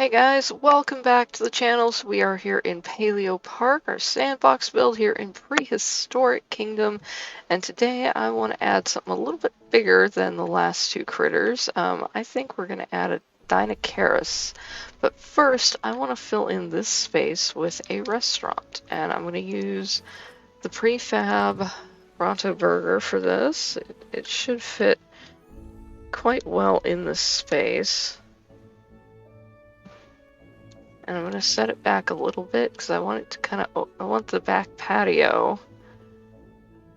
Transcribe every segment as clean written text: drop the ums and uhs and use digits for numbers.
Hey guys, welcome back to the channel. So we are here in Paleo Park, our sandbox build here in Prehistoric Kingdom. And today I want to add something a little bit bigger than the last two critters. I think we're going to add a Deinocherus. But first, I want to fill in this space with a restaurant. And I'm going to use the prefab Bronto Burger for this. It should fit quite well in this space. And I'm going to set it back a little bit because I want it to I want the back patio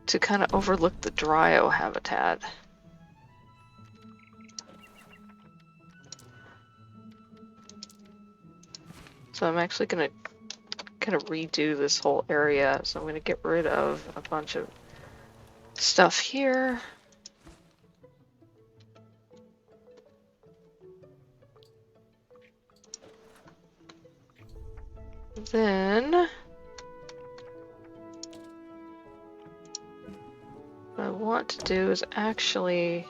to kind of overlook the Dryo habitat. So I'm actually going to kind of redo this whole area. So I'm going to get rid of a bunch of stuff here. Then what I want to do is actually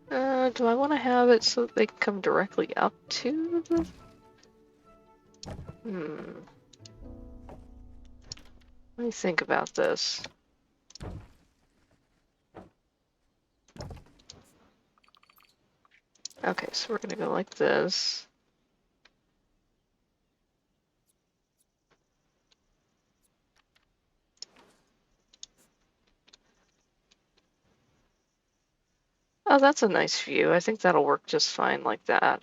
do I want to have it so that they can come directly up to the... Let me think about this. Okay, so we're going to go like this. Oh, that's a nice view. I think that'll work just fine like that.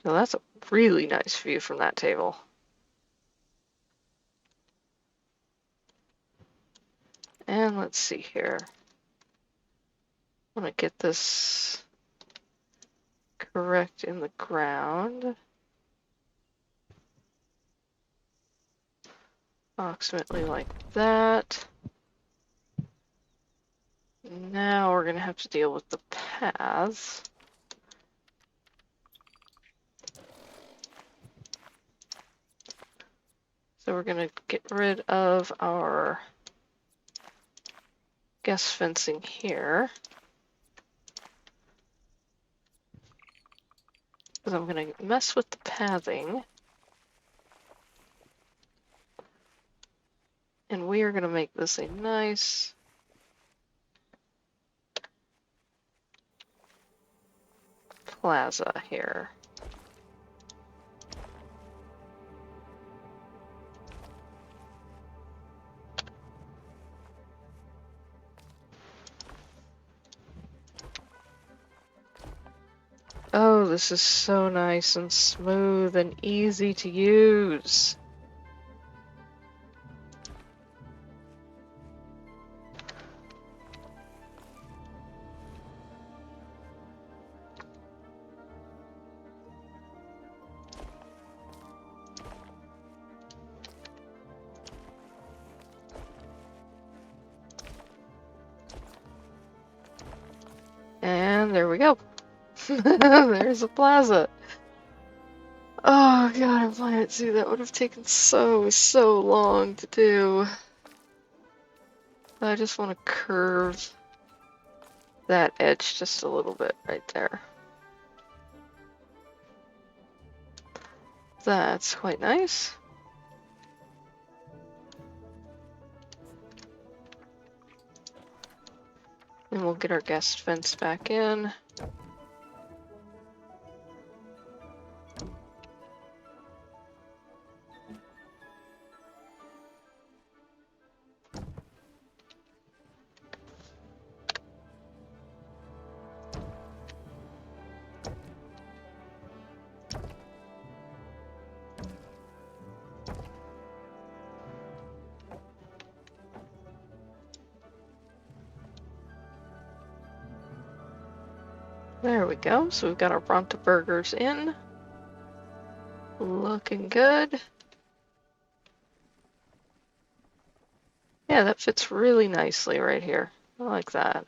Now that's a really nice view from that table. And let's see here. I want to get this correct in the ground. Approximately like that. Now we're going to have to deal with the paths. So we're going to get rid of our guest fencing here. Because I'm going to mess with the pathing. And we are going to make this a nice plaza here. Oh, this is so nice and smooth and easy to use. And there we go. There's a plaza. Oh god, I'm planning to. That would have taken so long to do. I just want to curve that edge just a little bit right there. That's quite nice. And we'll get our guest fence back in. There we go. So we've got our Bronto burgers in. Looking good. Yeah, that fits really nicely right here. I like that.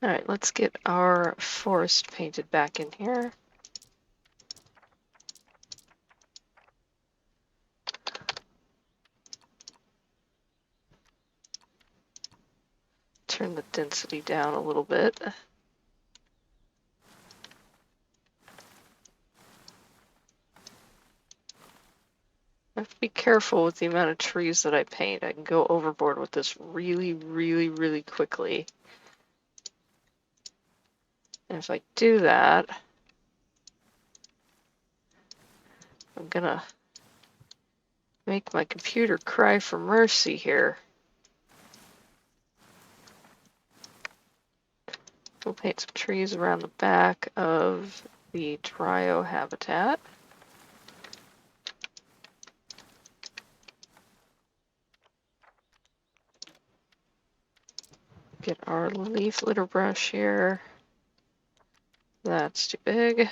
Alright, let's get our forest painted back in here. turn the density down a little bit. I have to be careful with the amount of trees that I paint. I can go overboard with this really, really, really quickly. And if I do that, I'm gonna make my computer cry for mercy here. We'll paint some trees around the back of the Dryo habitat. Get our leaf litter brush here. That's too big.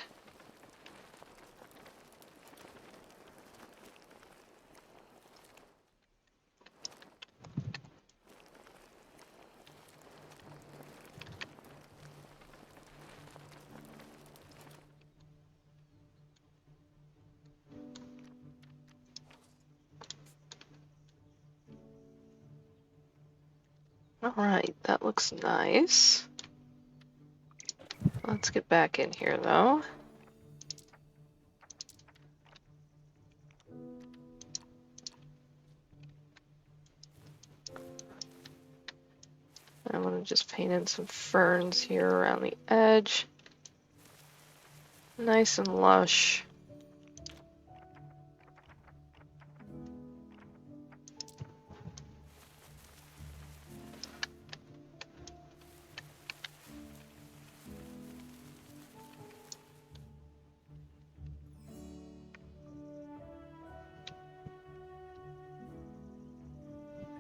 Alright, that looks nice. Let's get back in here though. I'm going to just paint in some ferns here around the edge. Nice and lush.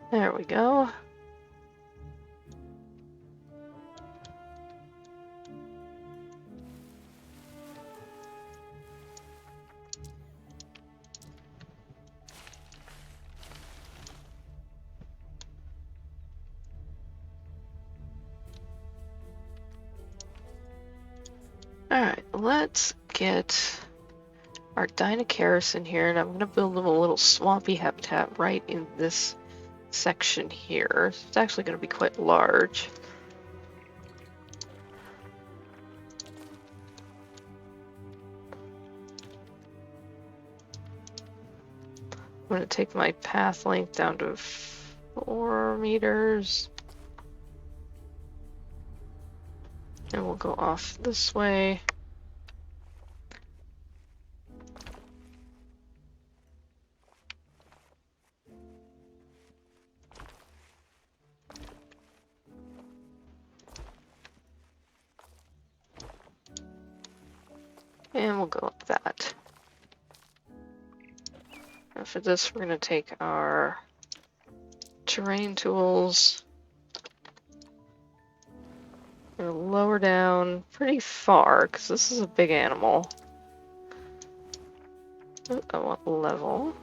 There we go. Alright, let's get our Deinocherus in here, and I'm going to build them a little swampy habitat right in this section here. It's actually going to be quite large. I'm going to take my path length down to 4 meters. And we'll go off this way. And we'll go up that. And for this, we're going to take our terrain tools. We're going to lower down pretty far, because this is a big animal. Oh, I want level.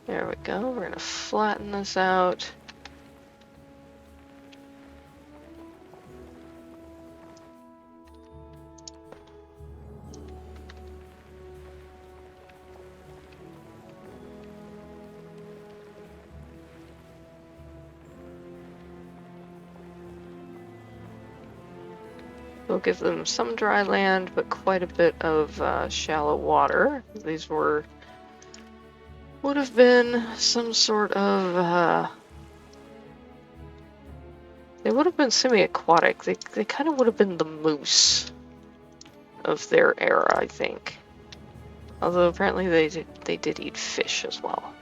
There we go. We're going to flatten this out. We'll give them some dry land, but quite a bit of shallow water. These would have been some sort of, they would have been semi-aquatic. They kind of would have been the moose of their era, I think. Although apparently they did eat fish as well.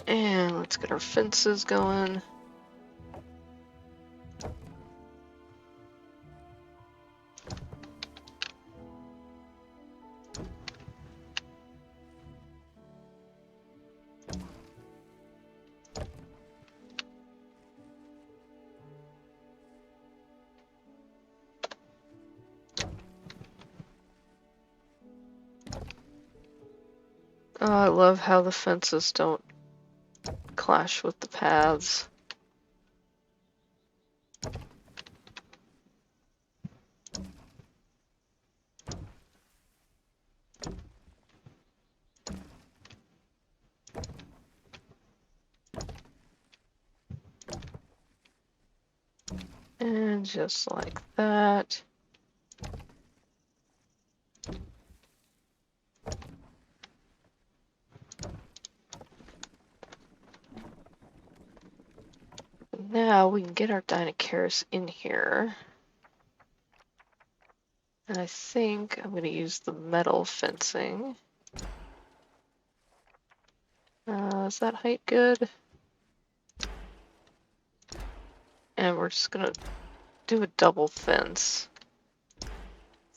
And let's get our fences going. Oh, I love how the fences don't clash with the paths. just like that. Now we can get our Deinocherus in here. And I think I'm going to use the metal fencing. Is that height good? And we're just going to do a double fence.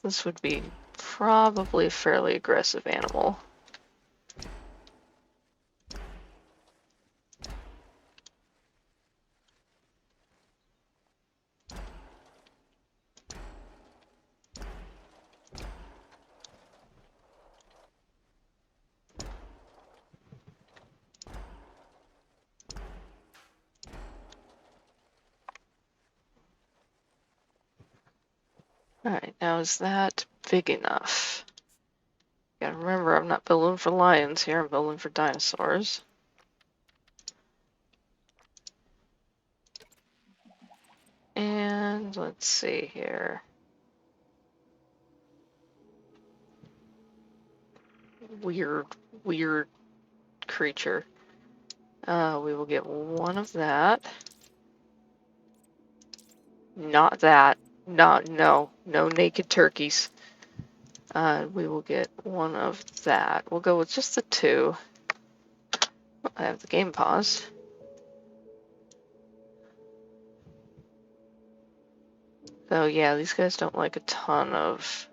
This would be probably a fairly aggressive animal. Alright, now is that big enough? Gotta remember, I'm not building for lions here, I'm building for dinosaurs. And let's see here. Weird creature. We will get one of that. Not that. No naked turkeys. We will get one of that. We'll go with just the two. I have the game paused. So yeah, these guys don't like a ton of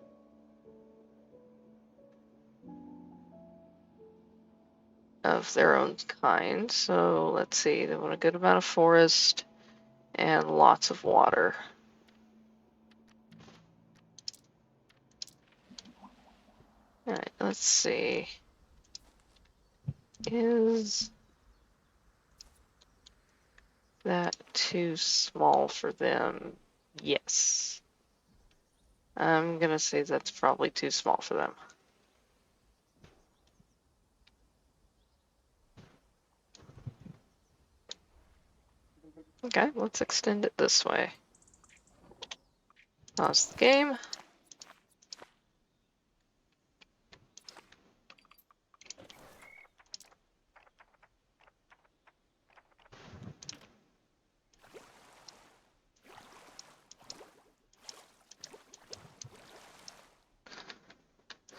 their own kind. So let's see, they want a good amount of forest and lots of water. Alright, let's see. Is that too small for them? Yes. I'm gonna say that's probably too small for them. Okay, let's extend it this way. Pause the game.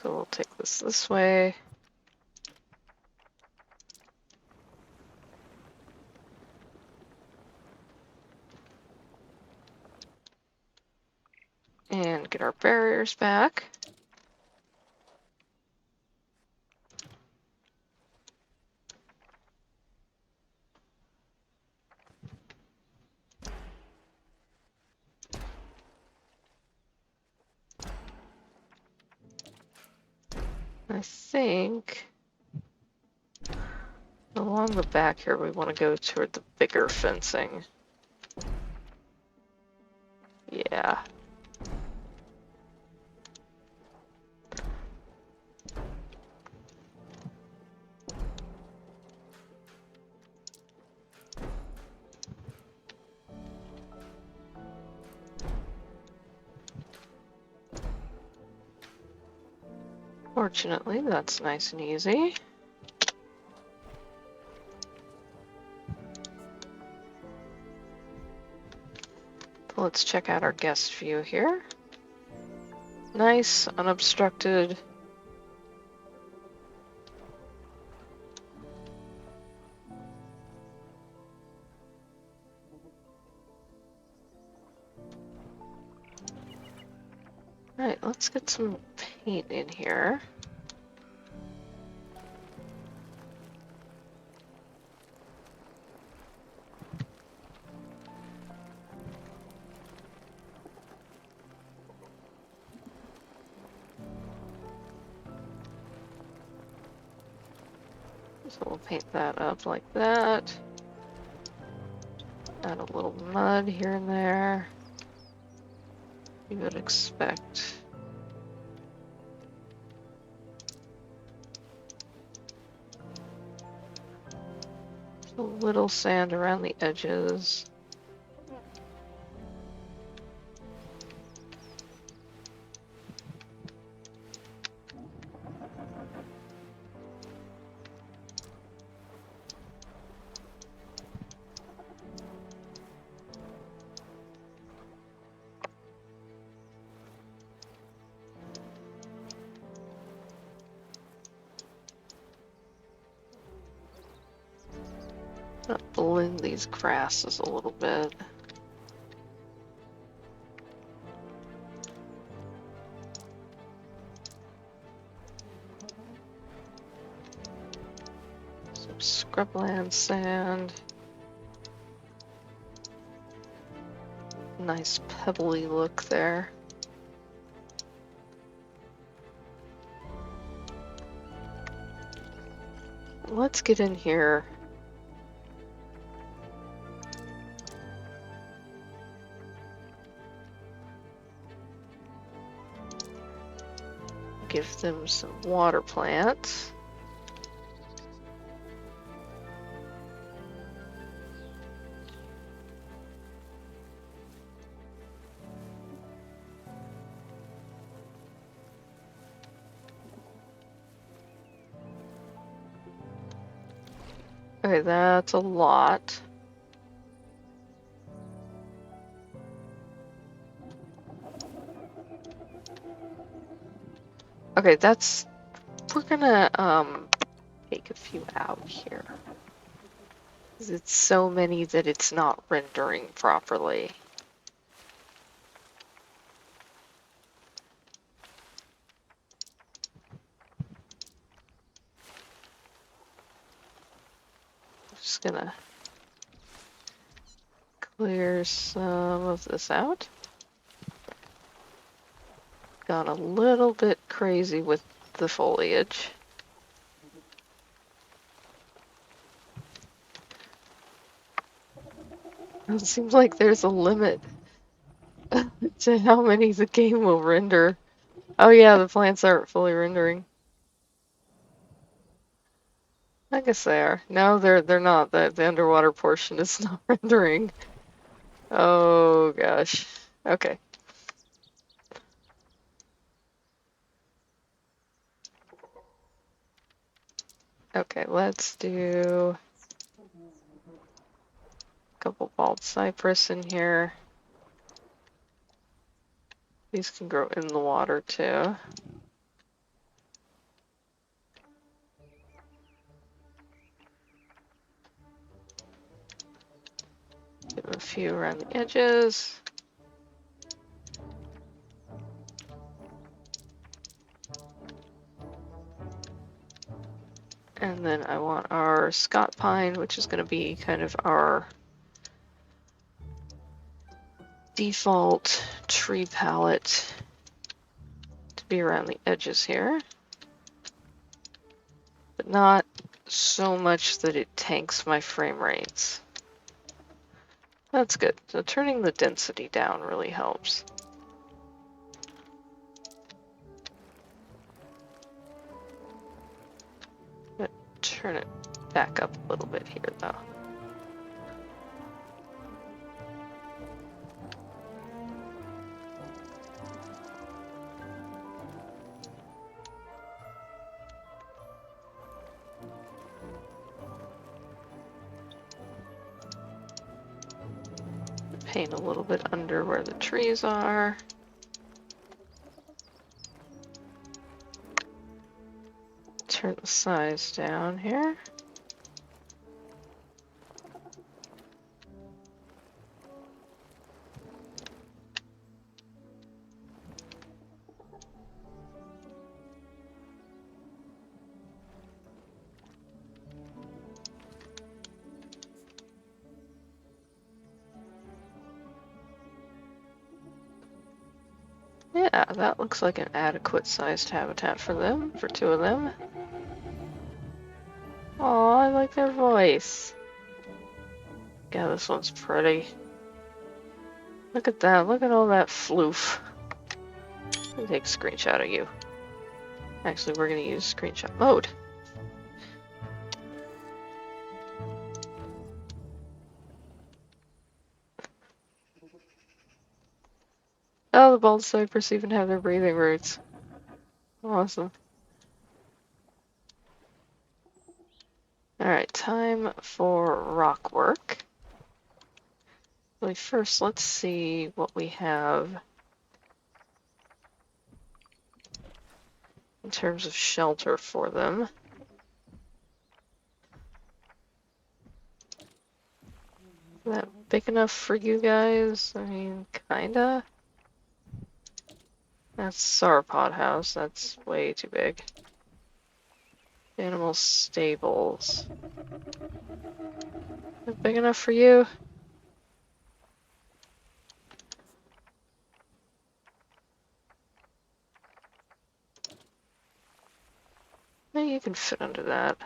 So we'll take this way. And get our barriers back. I think along the back here we want to go toward the bigger fencing. Yeah. Fortunately, that's nice and easy. Let's check out our guest view here. Nice, unobstructed. Alright, let's get some paint in here. So we'll paint that up like that. Add a little mud here and there. You would expect. A little sand around the edges. Gonna blend these grasses a little bit. Some scrubland sand. Nice pebbly look there. Let's get in here. Give them some water plants. Okay, that's a lot. Okay, we're gonna take a few out here. It's so many that it's not rendering properly. Just gonna clear some of this out. Gone a little bit crazy with the foliage. It seems like there's a limit to how many the game will render. Oh yeah, the plants aren't fully rendering. I guess they are. No, they're not. The underwater portion is not rendering. Oh gosh. Okay. Okay, let's do a couple bald cypress in here. These can grow in the water too. Give a few around the edges. And then I want our Scott pine, which is going to be kind of our default tree palette, to be around the edges here. But not so much that it tanks my frame rates. That's good. So turning the density down really helps. But turn it back up a little bit here though. Paint a little bit under where the trees are. Turn the size down here. Yeah, that looks like an adequate sized habitat for them, for two of them. Oh, I like their voice. Yeah, this one's pretty. Look at that, look at all that floof. Let me take a screenshot of you. Actually, we're gonna use screenshot mode. Oh, the bald cypress even have their breathing roots. Awesome. Alright, time for rock work. Really, first, let's see what we have in terms of shelter for them. Is that big enough for you guys? I mean, kinda. That's sauropod house. That's way too big. Animal stables. Is that big enough for you? Maybe you can fit under that.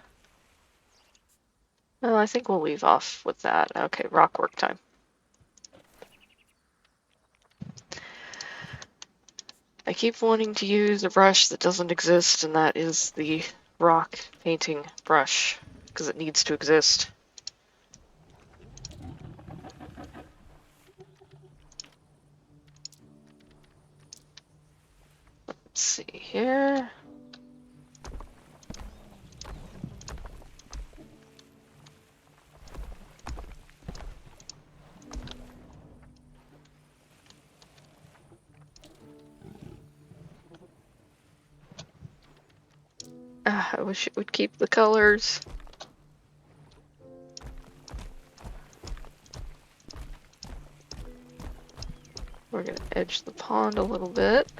Well, I think we'll leave off with that. Okay, rock work time. I keep wanting to use a brush that doesn't exist, and that is the rock painting brush, because it needs to exist. Let's see here. I wish it would keep the colors. We're going to edge the pond a little bit.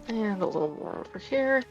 And a little more over here.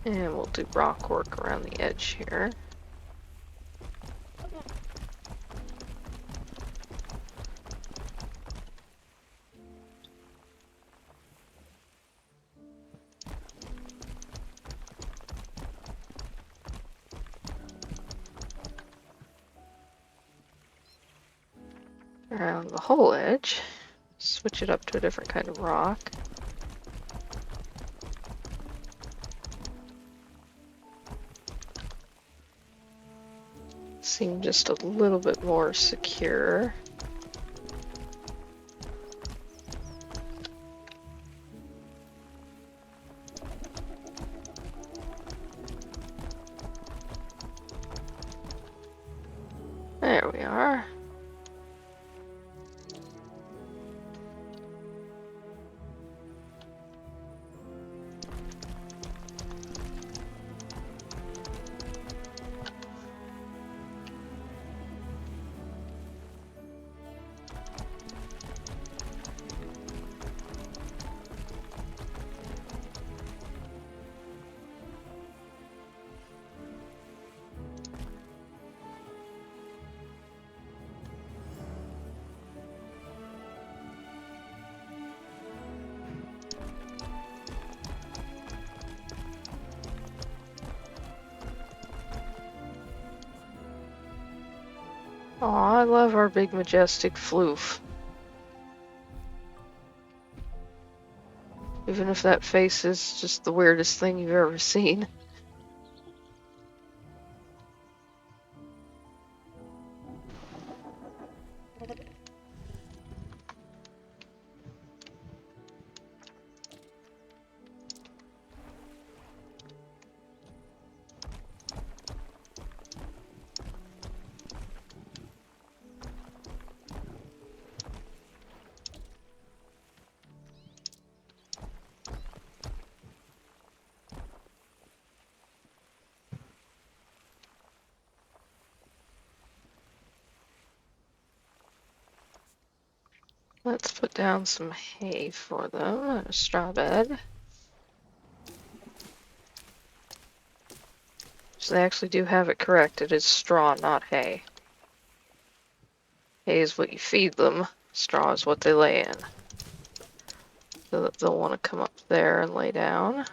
And we'll do rock work around the edge here. Around the whole edge. Switch it up to a different kind of rock. Seem just a little bit more secure. There we are. Aw, I love our big majestic floof. Even if that face is just the weirdest thing you've ever seen. Let's put down some hay for them and a straw bed. So they actually do have it correct. It is straw, not hay. Hay is what you feed them. Straw is what they lay in. So that they'll want to come up there and lay down.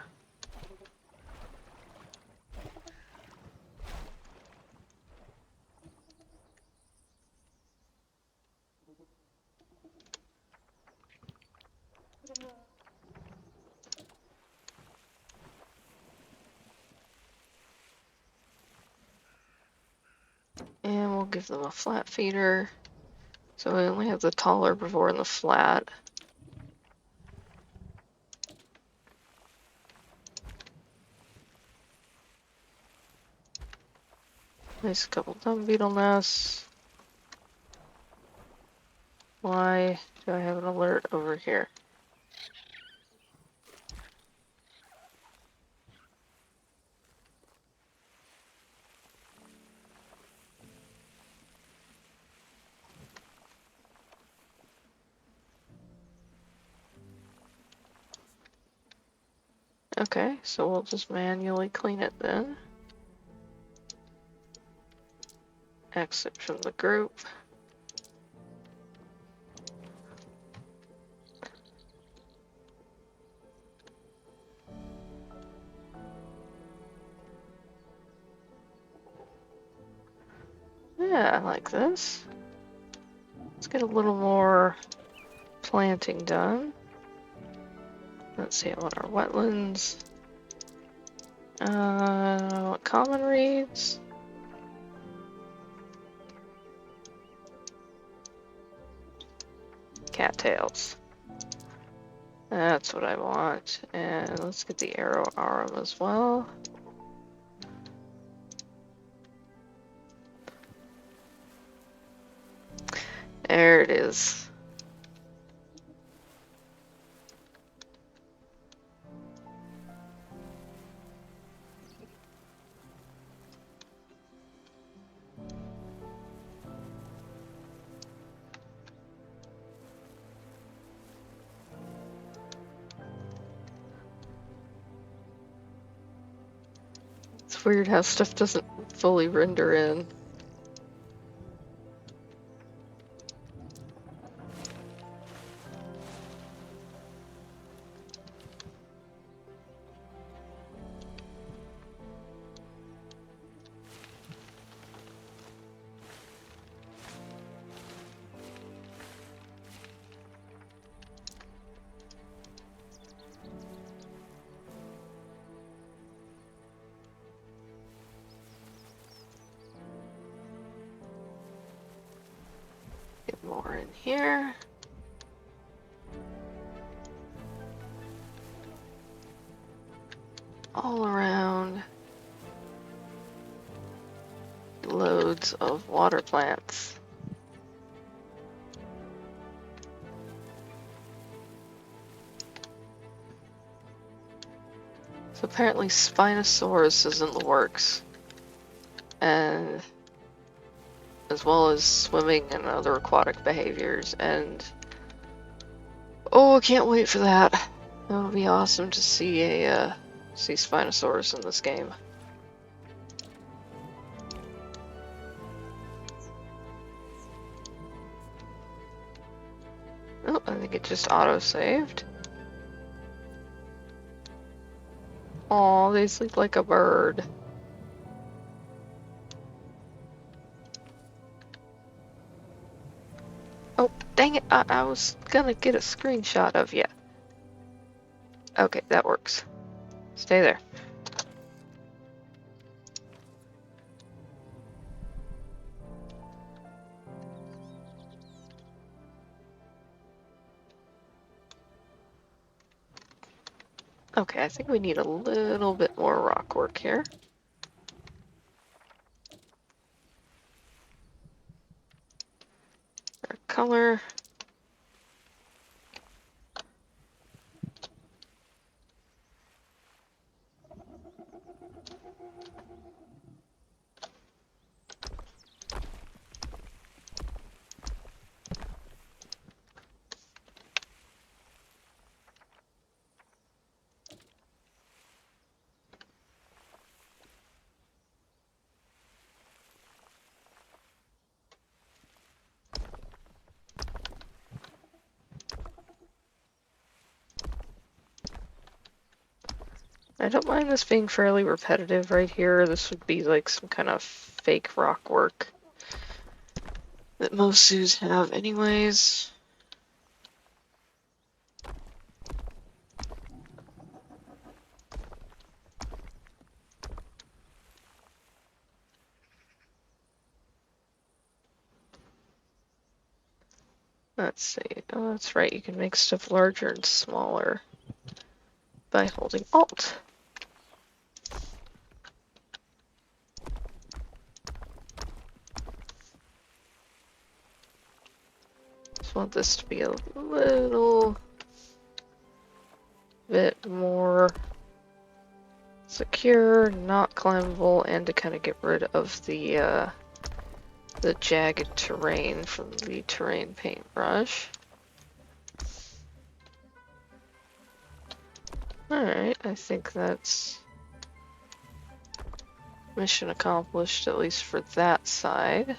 And we'll give them a flat feeder. So we only have the tall herbivore and the flat. Nice couple dung beetle nests. Why do I have an alert over here? Okay, so we'll just manually clean it then. Exit from the group. Yeah, I like this. Let's get a little more planting done. Let's see, I want our wetlands. I want common reeds. Cattails. That's what I want. And let's get the arrow arum as well. There it is. It's weird how stuff doesn't fully render in. Get more in here. All around. Loads of water plants. So apparently Spinosaurus is in the works. And as well as swimming and other aquatic behaviors. And oh, I can't wait for that. That would be awesome to see see Spinosaurus in this game. Oh, I think it just auto-saved. Aw, they sleep like a bird. Oh, dang it, I was gonna get a screenshot of you. Okay, that works. Stay there. Okay, I think we need a little bit more rock work here. Our color. I don't mind this being fairly repetitive right here. This would be like some kind of fake rock work that most zoos have anyways. Let's see. Oh, that's right. You can make stuff larger and smaller by holding Alt. Just want this to be a little bit more secure, not climbable, and to kind of get rid of the jagged terrain from the terrain paintbrush. Alright, I think that's mission accomplished, at least for that side.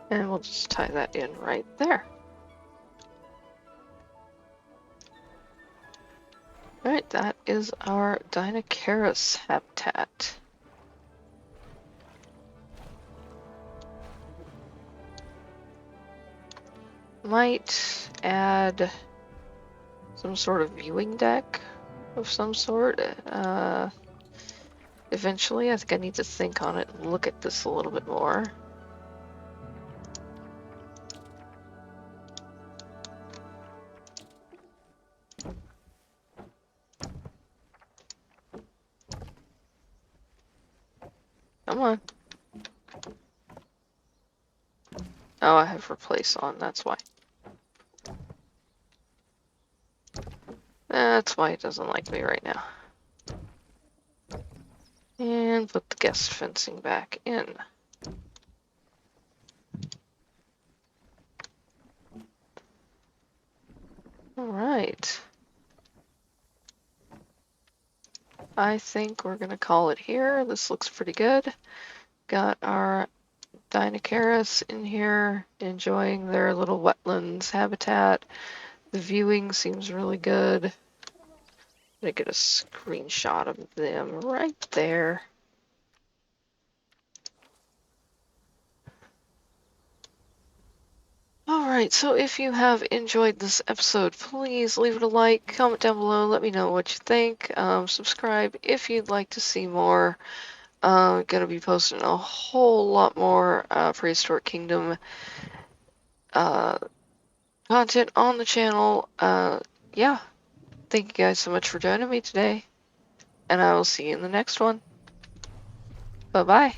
And we'll just tie that in right there. Alright, that is our Deinocherus habitat. Might add some sort of viewing deck of some sort. Eventually, I think I need to think on it and look at this a little bit more. Come on. Oh, I have replace on, that's why. That's why it doesn't like me right now. And put the guest fencing back in. Alright. I think we're gonna call it here. This looks pretty good. Got our Deinocherus in here enjoying their little wetlands habitat. The viewing seems really good. I'm gonna get a screenshot of them right there. Alright, so if you have enjoyed this episode, please leave it a like, comment down below, let me know what you think. Subscribe if you'd like to see more. Gonna be posting a whole lot more Prehistoric Kingdom content on the channel. Yeah, thank you guys so much for joining me today, and I will see you in the next one. Bye-bye.